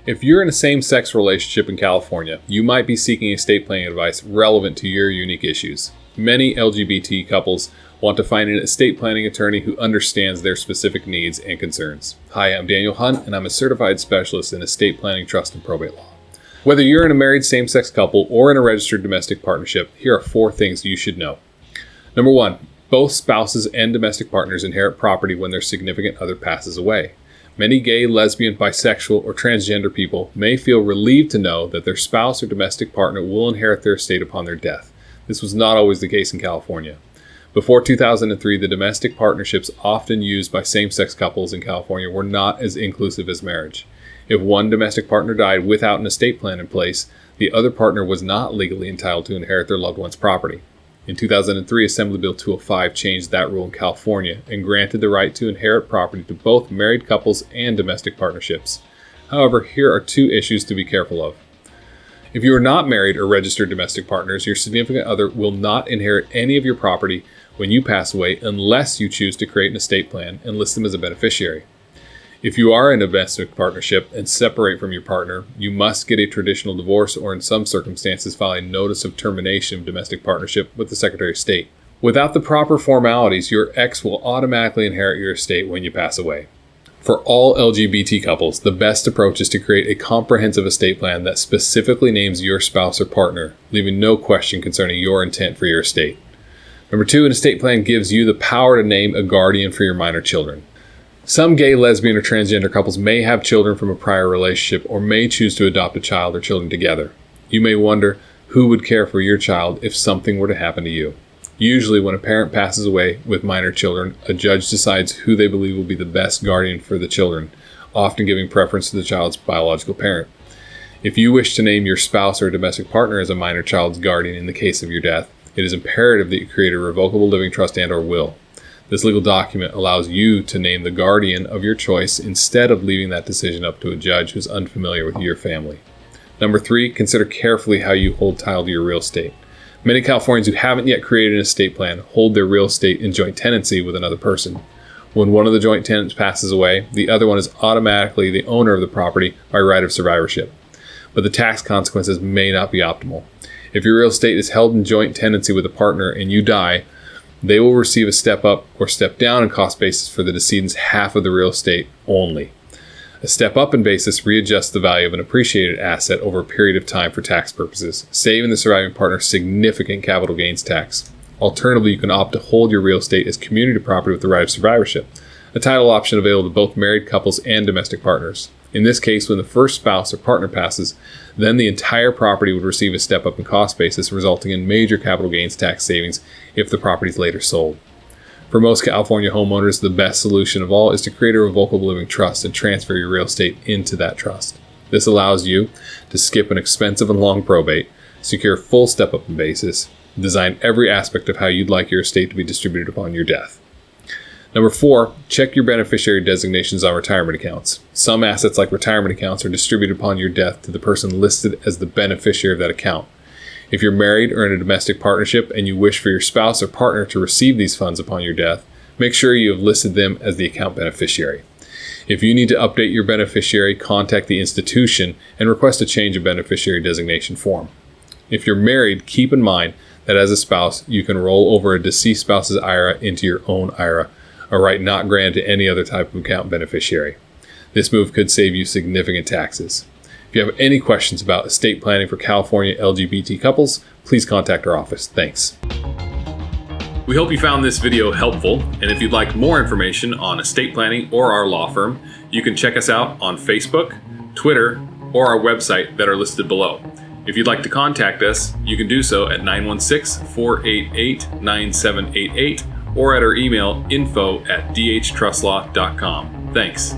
If you're in a same-sex relationship in California, you might be seeking estate planning advice relevant to your unique issues. Many LGBT couples want to find an estate planning attorney who understands their specific needs and concerns. Hi, I'm Daniel Hunt, and I'm a certified specialist in estate planning, trust, and probate law. Whether you're in a married same-sex couple or in a registered domestic partnership, here are 4 things you should know. Number 1, both spouses and domestic partners inherit property when their significant other passes away. Many gay, lesbian, bisexual, or transgender people may feel relieved to know that their spouse or domestic partner will inherit their estate upon their death. This was not always the case in California. Before 2003, the domestic partnerships often used by same-sex couples in California were not as inclusive as marriage. If one domestic partner died without an estate plan in place, the other partner was not legally entitled to inherit their loved one's property. In 2003, Assembly Bill 205 changed that rule in California and granted the right to inherit property to both married couples and domestic partnerships. However, here are 2 issues to be careful of. If you are not married or registered domestic partners, your significant other will not inherit any of your property when you pass away unless you choose to create an estate plan and list them as a beneficiary. If you are in a domestic partnership and separate from your partner, you must get a traditional divorce or in some circumstances file a notice of termination of domestic partnership with the Secretary of State. Without the proper formalities, your ex will automatically inherit your estate when you pass away. For all LGBT couples, the best approach is to create a comprehensive estate plan that specifically names your spouse or partner, leaving no question concerning your intent for your estate. Number 2, an estate plan gives you the power to name a guardian for your minor children. Some gay, lesbian, or transgender couples may have children from a prior relationship or may choose to adopt a child or children together. You may wonder who would care for your child if something were to happen to you. Usually, when a parent passes away with minor children, a judge decides who they believe will be the best guardian for the children, often giving preference to the child's biological parent. If you wish to name your spouse or domestic partner as a minor child's guardian in the case of your death, it is imperative that you create a revocable living trust and/or will. This legal document allows you to name the guardian of your choice instead of leaving that decision up to a judge who's unfamiliar with your family. Number 3, consider carefully how you hold title to your real estate. Many Californians who haven't yet created an estate plan hold their real estate in joint tenancy with another person. When one of the joint tenants passes away, the other one is automatically the owner of the property by right of survivorship. But the tax consequences may not be optimal. If your real estate is held in joint tenancy with a partner and you die, they will receive a step up or step down in cost basis for the decedent's half of the real estate only. A step up in basis readjusts the value of an appreciated asset over a period of time for tax purposes, saving the surviving partner significant capital gains tax. Alternatively, you can opt to hold your real estate as community property with the right of survivorship, a title option available to both married couples and domestic partners. In this case, when the first spouse or partner passes, then the entire property would receive a step up in cost basis, resulting in major capital gains tax savings if the property is later sold. For most California homeowners, the best solution of all is to create a revocable living trust and transfer your real estate into that trust. This allows you to skip an expensive and long probate, secure full step up in basis, design every aspect of how you'd like your estate to be distributed upon your death. Number 4, check your beneficiary designations on retirement accounts. Some assets like retirement accounts are distributed upon your death to the person listed as the beneficiary of that account. If you're married or in a domestic partnership and you wish for your spouse or partner to receive these funds upon your death, make sure you have listed them as the account beneficiary. If you need to update your beneficiary, contact the institution and request a change of beneficiary designation form. If you're married, keep in mind that as a spouse, you can roll over a deceased spouse's IRA into your own IRA, a right not granted to any other type of account beneficiary. This move could save you significant taxes. If you have any questions about estate planning for California LGBT couples, please contact our office. Thanks. We hope you found this video helpful, and if you'd like more information on estate planning or our law firm, you can check us out on Facebook, Twitter, or our website that are listed below. If you'd like to contact us, you can do so at 916-488-9788 or at our email info@dhtrustlaw.com. Thanks.